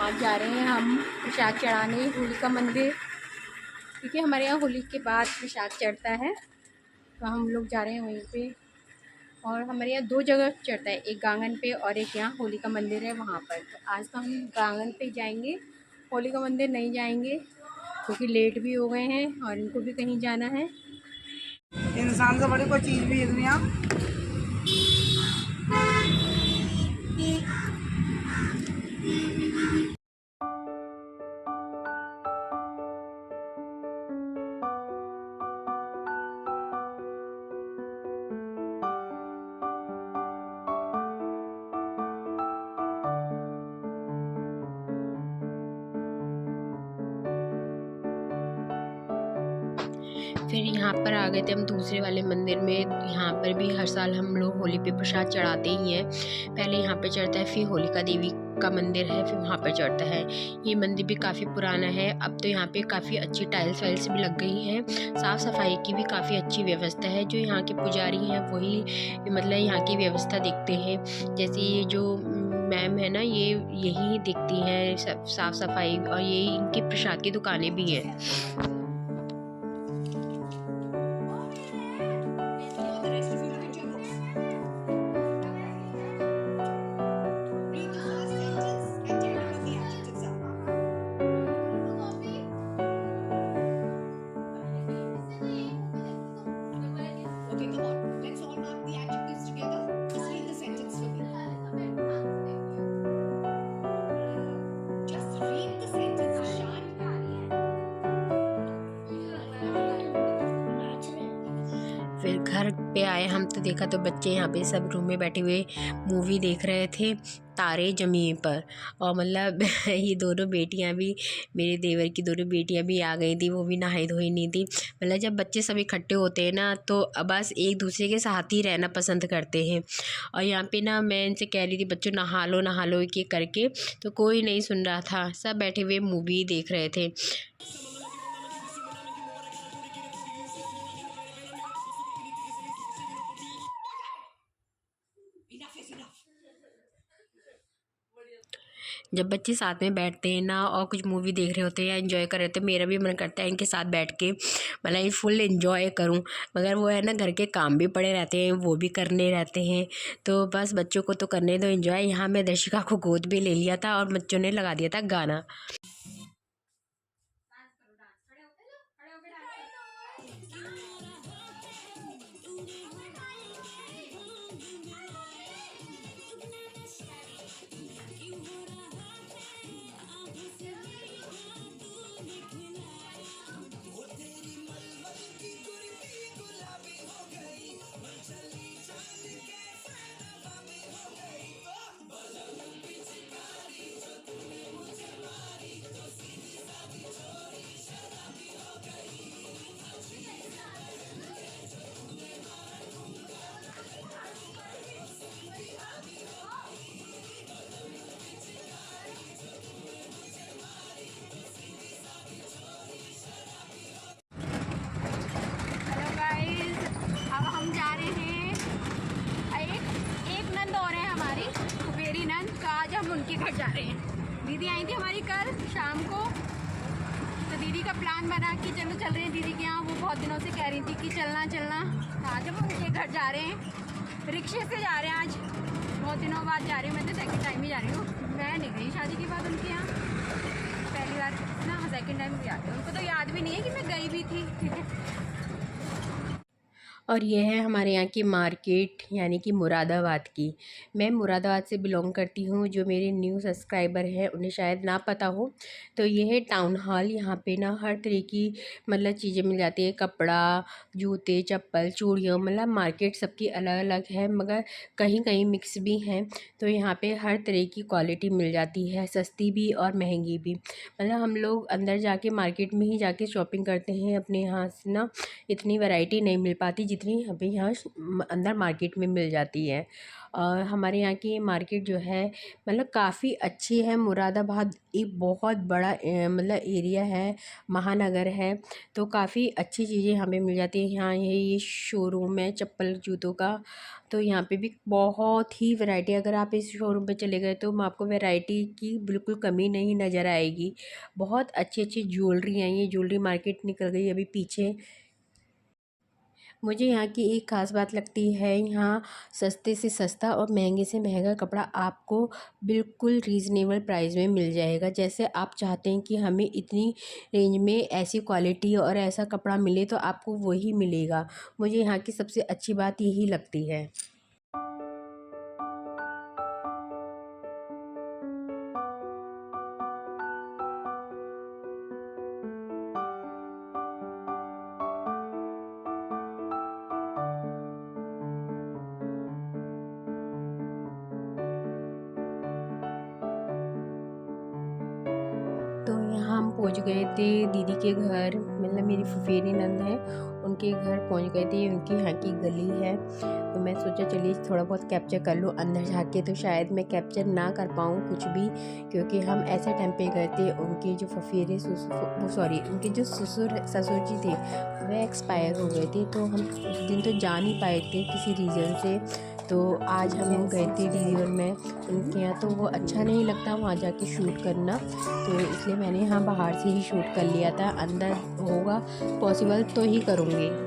आज जा रहे हैं हम प्रसाद चढ़ाने होलिका मंदिर, क्योंकि हमारे यहाँ होली के बाद प्रसाद चढ़ता है। तो हम लोग जा रहे हैं वहीं पे। और हमारे यहाँ दो जगह चढ़ता है, एक गांगन पे और एक यहाँ होलिका मंदिर है वहाँ पर। तो आज तो हम गांगन पे जाएंगे, होलिका मंदिर नहीं जाएंगे क्योंकि लेट भी हो गए हैं और इनको भी कहीं जाना है। इंसान से बड़ी कोई चीज़ भी है दुनिया। फिर यहाँ पर आ गए थे हम दूसरे वाले मंदिर में। यहाँ पर भी हर साल हम लोग होली पे प्रसाद चढ़ाते ही हैं। पहले यहाँ पे चढ़ता है, फिर होलिका देवी का मंदिर है, फिर वहाँ पर चढ़ता है। ये मंदिर भी काफ़ी पुराना है। अब तो यहाँ पे काफ़ी अच्छी टाइल्स वाइल्स भी लग गई हैं। साफ़ सफाई की भी काफ़ी अच्छी व्यवस्था है। जो यहाँ के पुजारी हैं वही मतलब यहाँ की व्यवस्था देखते हैं। जैसे ये जो मैम है ना, ये यही देखती हैं साफ़ सफाई, और ये इनकी प्रसाद की दुकानें भी हैं। फिर घर पे आए हम तो देखा तो बच्चे यहाँ पे सब रूम में बैठे हुए मूवी देख रहे थे, तारे ज़मीन पर। और मतलब ये दोनों बेटियाँ भी, मेरे देवर की दोनों बेटियाँ भी आ गई थी, वो भी नहाई धोई नहीं थी। मतलब जब बच्चे सब इकट्ठे होते हैं ना तो बस एक दूसरे के साथ ही रहना पसंद करते हैं। और यहाँ पे ना मैं इनसे कह रही थी बच्चों नहा लो ये करके, तो कोई नहीं सुन रहा था, सब बैठे हुए मूवी देख रहे थे। जब बच्चे साथ में बैठते हैं ना और कुछ मूवी देख रहे होते हैं या एंजॉय कर रहे होते हैं, मेरा भी मन करता है इनके साथ बैठ के मतलब फुल एंजॉय करूं। मगर वो है ना, घर के काम भी पड़े रहते हैं, वो भी करने रहते हैं। तो बस बच्चों को तो करने दो एंजॉय। यहाँ मैं दर्शिका को गोद भी ले लिया था और बच्चों ने लगा दिया था गाना। आज हम उनके घर जा रहे हैं। दीदी आई थी हमारी कल शाम को, तो दीदी का प्लान बना कि चलो चल रहे हैं दीदी के यहाँ। वो बहुत दिनों से कह रही थी कि चलना चलना। तो आज हम उनके घर जा रहे हैं, रिक्शे से जा रहे हैं। आज बहुत दिनों बाद जा रही हूँ, मैं तो सेकंड टाइम ही जा रही हूँ। मैं नहीं गई शादी के बाद उनके यहाँ, पहली बार ना सेकंड टाइम भी आ रही हूँ। उनको तो याद भी नहीं है कि मैं गई भी थी। ठीक है। और ये है हमारे यहाँ की मार्केट, यानी कि मुरादाबाद की। मैं मुरादाबाद से बिलोंग करती हूँ। जो मेरे न्यू सब्सक्राइबर हैं उन्हें शायद ना पता हो, तो ये है टाउन हॉल। यहाँ पे ना हर तरह की मतलब चीज़ें मिल जाती है, कपड़ा, जूते, चप्पल, चूड़ियाँ। मतलब मार्केट सबकी अलग अलग है, मगर कहीं कहीं मिक्स भी हैं। तो यहाँ पे हर तरह की क्वालिटी मिल जाती है, सस्ती भी और महंगी भी। मतलब हम लोग अंदर जाके मार्केट में ही जाके शॉपिंग करते हैं। अपने यहाँ से ना इतनी वैरायटी नहीं मिल पाती जितनी अभी यहाँ अंदर मार्केट में मिल जाती है। हमारे यहाँ की मार्केट जो है मतलब काफ़ी अच्छी है। मुरादाबाद एक बहुत बड़ा मतलब एरिया है, महानगर है, तो काफ़ी अच्छी चीज़ें यहाँ पे मिल जाती हैं। यहाँ ये शोरूम है चप्पल जूतों का, तो यहाँ पे भी बहुत ही वैरायटी, अगर आप इस शोरूम पे चले गए तो आपको वैरायटी की बिल्कुल कमी नहीं नज़र आएगी। बहुत अच्छी अच्छी ज्वेलरी हैं, ये ज्वेलरी मार्केट निकल गई अभी पीछे। मुझे यहाँ की एक ख़ास बात लगती है, यहाँ सस्ते से सस्ता और महंगे से महंगा कपड़ा आपको बिल्कुल रीज़नेबल प्राइस में मिल जाएगा। जैसे आप चाहते हैं कि हमें इतनी रेंज में ऐसी क्वालिटी और ऐसा कपड़ा मिले तो आपको वही मिलेगा। मुझे यहाँ की सबसे अच्छी बात यही लगती है। तो यहाँ हम पहुँच गए थे दीदी के घर, मतलब मेरी फुफेरी नंद है, उनके घर पहुँच गए थे। उनकी यहाँ की गली है, तो मैं सोचा चलिए थोड़ा बहुत कैप्चर कर लूँ। अंदर जाके तो शायद मैं कैप्चर ना कर पाऊँ कुछ भी, क्योंकि हम ऐसे टाइम पे गए थे। उनके जो फुफेरे उनके जो ससुर जी थे वह एक्सपायर हो गए थे, तो हम उस दिन तो जा नहीं पाए थे किसी रीज़न से। तो आज हम गए थे दीदी और मैं उनके यहाँ, तो वो अच्छा नहीं लगता वहाँ जाके शूट करना, तो इसलिए मैंने यहाँ बाहर से ही शूट कर लिया था। अंदर होगा पॉसिबल तो ही करूँगी।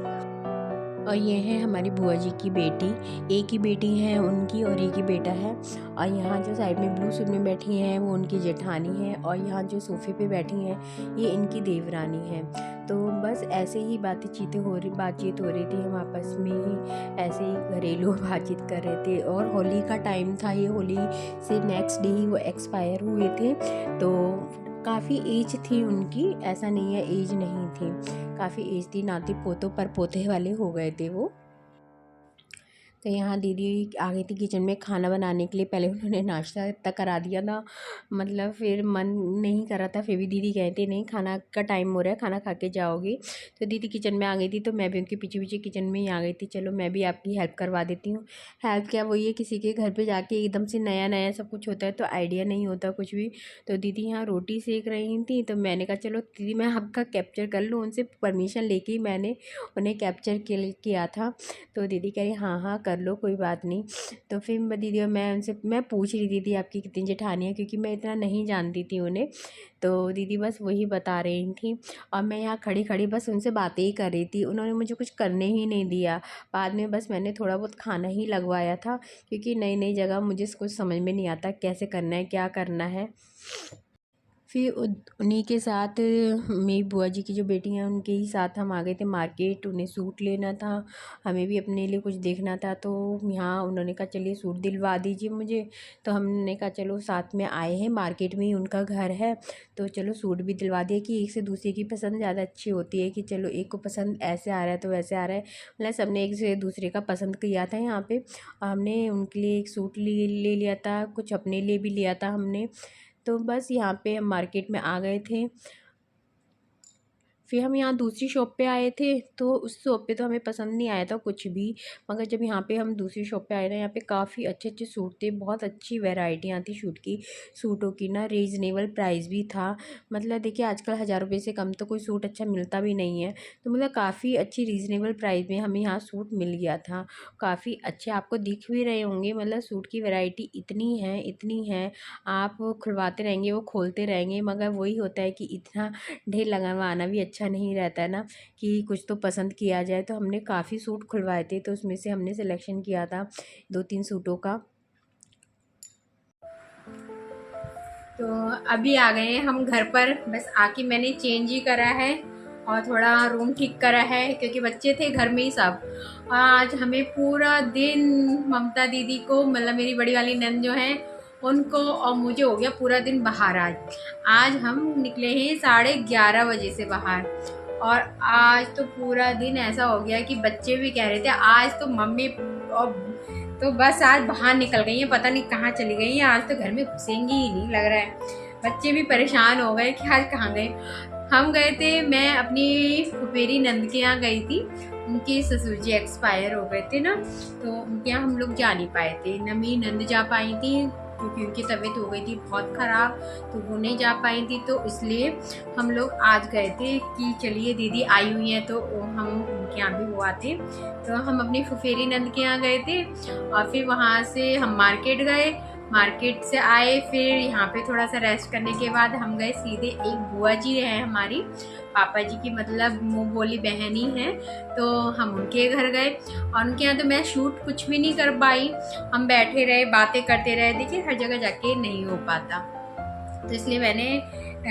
और ये है हमारी बुआ जी की बेटी, एक ही बेटी है उनकी और एक ही बेटा है। और यहाँ जो साइड में ब्लू सूट में बैठी हैं वो उनकी जेठानी है, और यहाँ जो सोफ़े पे बैठी हैं ये इनकी देवरानी है। तो बस ऐसे ही बातचीत हो रही थी, हम आपस में ही ऐसे ही घरेलू बातचीत कर रहे थे। और होली का टाइम था, ये होली से नेक्स्ट डे ही वो एक्सपायर हुए थे। तो काफ़ी एज थी उनकी, ऐसा नहीं है एज नहीं थी, काफ़ी एज थी, नाती पोतों पर पोते वाले हो गए थे वो। तो यहाँ दीदी आ गई थी किचन में खाना बनाने के लिए। पहले उन्होंने नाश्ता तक करा दिया था, मतलब फिर मन नहीं कर रहा था, फिर भी दीदी कहते नहीं खाना का टाइम हो रहा है, खाना खा के जाओगी। तो दीदी किचन में आ गई थी, तो मैं भी उनके पीछे पीछे किचन में ही आ गई थी। चलो मैं भी आपकी हेल्प करवा देती हूँ। हेल्प क्या, वही है किसी के घर पर जाके एकदम से नया नया सब कुछ होता है तो आइडिया नहीं होता कुछ भी। तो दीदी यहाँ रोटी सेक रही थी, तो मैंने कहा चलो दीदी मैं आपका कैप्चर कर लूँ, उनसे परमिशन लेके ही मैंने उन्हें कैप्चर किया था। तो दीदी कह रही हाँ कर लो कोई बात नहीं। तो फिर दीदी और मैं पूछ रही थी आपकी कितनी जेठानियाँ, क्योंकि मैं इतना नहीं जानती थी उन्हें। तो दीदी बस वही बता रही थी, और मैं यहाँ खड़ी खड़ी बस उनसे बातें ही कर रही थी। उन्होंने मुझे कुछ करने ही नहीं दिया। बाद में बस मैंने थोड़ा बहुत खाना ही लगवाया था, क्योंकि नई नई जगह मुझे कुछ समझ में नहीं आता कैसे करना है क्या करना है। फिर उन्हीं के साथ मेरी बुआ जी की जो बेटी हैं उनके ही साथ हम आ गए थे मार्केट। उन्हें सूट लेना था, हमें भी अपने लिए कुछ देखना था। तो यहाँ उन्होंने कहा चलिए सूट दिलवा दीजिए मुझे। तो हमने कहा चलो साथ में आए हैं, मार्केट में ही उनका घर है, तो चलो सूट भी दिलवा दिया। कि एक से दूसरे की पसंद ज़्यादा अच्छी होती है, कि चलो एक को पसंद ऐसे आ रहा है तो वैसे आ रहा है, मतलब सबने एक से दूसरे का पसंद किया था यहाँ पे। हमने उनके लिए एक सूट ले लिया था, कुछ अपने लिए भी लिया था हमने। तो बस यहाँ पे हम मार्केट में आ गए थे। फिर हम यहाँ दूसरी शॉप पे आए थे, तो उस शॉप पे तो हमें पसंद नहीं आया था कुछ भी। मगर जब यहाँ पे हम दूसरी शॉप पे आए ना, यहाँ पे काफ़ी अच्छे अच्छे सूट थे, बहुत अच्छी वैरायटियाँ थी सूटों की ना, रीज़नेबल प्राइस भी था। मतलब देखिए आजकल 1000 रुपये से कम तो कोई सूट अच्छा मिलता भी नहीं है। तो मतलब काफ़ी अच्छी रीज़नेबल प्राइस में हमें यहाँ सूट मिल गया था, काफ़ी अच्छे आपको दिख भी रहे होंगे। मतलब सूट की वैरायटी इतनी है, आप खुलवाते रहेंगे वो खोलते रहेंगे, मगर वही होता है कि इतना ढेर लगवाना भी अच्छा नहीं रहता है ना, कि कुछ तो पसंद किया जाए। तो हमने काफ़ी सूट खुलवाए थे, तो उसमें से हमने सिलेक्शन किया था 2-3 सूटों का। तो अभी आ गए हैं हम घर पर, बस आके मैंने चेंज ही करा है और थोड़ा रूम ठीक करा है, क्योंकि बच्चे थे घर में ही सब। आज हमें पूरा दिन ममता दीदी को, मतलब मेरी बड़ी वाली नंद जो है उनको और मुझे हो गया पूरा दिन बाहर। आज हम निकले हैं 11:30 बजे से बाहर, और आज तो पूरा दिन ऐसा हो गया कि बच्चे भी कह रहे थे आज तो मम्मी, और तो बस आज बाहर निकल गई हैं, पता नहीं कहाँ चली गई हैं, आज तो घर में घुसेंगी ही नहीं लग रहा है। बच्चे भी परेशान हो गए कि आज कहाँ गए। हम गए थे, मैं अपनी फुफेरी नंद के यहाँ गई थी। उनके ससुर जी एक्सपायर हो गए थे ना, तो उनके यहाँ हम लोग जा नहीं पाए थे। न मेरी नंद जा पाई थी क्योंकि उनकी तबीयत हो गई थी बहुत ख़राब, तो वो नहीं जा पाई थी। तो इसलिए हम लोग आज गए थे कि चलिए दीदी आई हुई हैं तो हम उनके यहाँ भी वो आते। तो हम अपनी फुफेरी नंद के यहाँ गए थे और फिर वहाँ से हम मार्केट गए, मार्केट से आए, फिर यहाँ पे थोड़ा सा रेस्ट करने के बाद हम गए सीधे, एक बुआ जी है हमारी, पापा जी की मतलब मुँह बोली बहन ही है, तो हम उनके घर गए। और उनके यहाँ तो मैं शूट कुछ भी नहीं कर पाई, हम बैठे रहे बातें करते रहे, देखिए हर जगह जाके नहीं हो पाता, तो इसलिए मैंने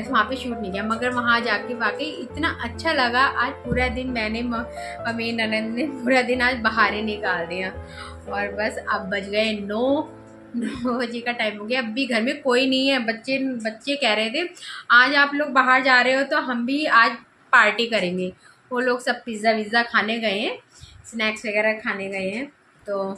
वहाँ पे शूट नहीं किया। मगर वहाँ जाके वाकई इतना अच्छा लगा। आज पूरा दिन मैंने मेरी ननद ने पूरा दिन आज बाहर ही निकाल दिया। और बस अब बज गए 9 बजे का टाइम हो गया, अब भी घर में कोई नहीं है। बच्चे कह रहे थे आज आप लोग बाहर जा रहे हो तो हम भी आज पार्टी करेंगे। वो लोग सब पिज़्ज़ा विज़्ज़ा खाने गए हैं, स्नैक्स वगैरह खाने गए हैं, तो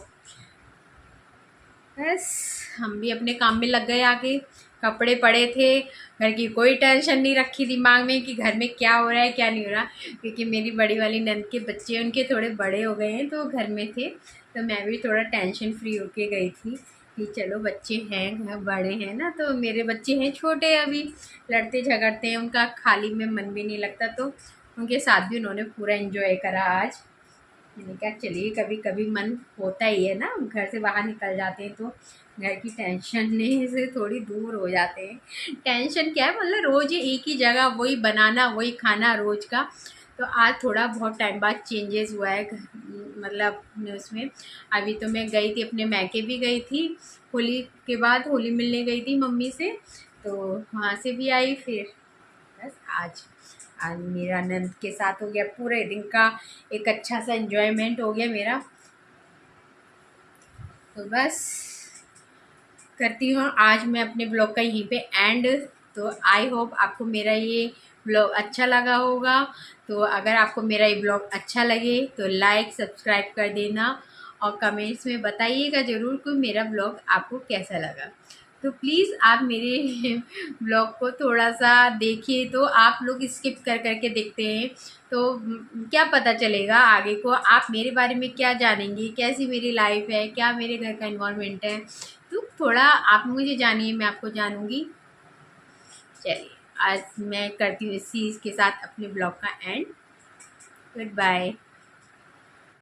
बस हम भी अपने काम में लग गए। आके कपड़े पड़े थे, घर की कोई टेंशन नहीं रखी दिमाग में कि घर में क्या हो रहा है क्या नहीं हो रहा, क्योंकि मेरी बड़ी वाली नंद के बच्चे उनके थोड़े बड़े हो गए हैं तो घर में थे, तो मैं भी थोड़ा टेंशन फ्री होके गई थी कि चलो बच्चे हैं बड़े हैं ना, तो मेरे बच्चे हैं छोटे अभी, लड़ते झगड़ते हैं, उनका खाली में मन भी नहीं लगता, तो उनके साथ भी उन्होंने पूरा एंजॉय करा आज। मैंने कहा चलिए कभी कभी मन होता ही है ना, घर से बाहर निकल जाते हैं तो घर की टेंशन से थोड़ी दूर हो जाते हैं। टेंशन क्या है, मतलब रोज़ एक ही जगह वही बनाना वही खाना रोज़ का, तो आज थोड़ा बहुत टाइम बाद चेंजेस हुआ है मतलब उसमें। अभी तो मैं गई थी अपने मैके भी गई थी, होली के बाद होली मिलने गई थी मम्मी से, तो वहाँ से भी आई। फिर बस आज मेरा नंद के साथ हो गया पूरे दिन का एक अच्छा सा एंजॉयमेंट हो गया मेरा। तो बस करती हूँ आज मैं अपने ब्लॉग का यहीं पे एंड। तो आई होप आपको मेरा ये ब्लॉग अच्छा लगा होगा। तो अगर आपको मेरा ये ब्लॉग अच्छा लगे तो लाइक सब्सक्राइब कर देना और कमेंट्स में बताइएगा ज़रूर कि मेरा ब्लॉग आपको कैसा लगा। तो प्लीज़ आप मेरे ब्लॉग को थोड़ा सा देखिए, तो आप लोग स्किप कर करके देखते हैं तो क्या पता चलेगा आगे को आप मेरे बारे में क्या जानेंगे, कैसी मेरी लाइफ है, क्या मेरे घर का इन्वायरमेंट है, तो थोड़ा आप मुझे जानिए मैं आपको जानूँगी। चलिए आज मैं करती हूँ इसी के साथ अपने ब्लॉग का एंड। Good bye.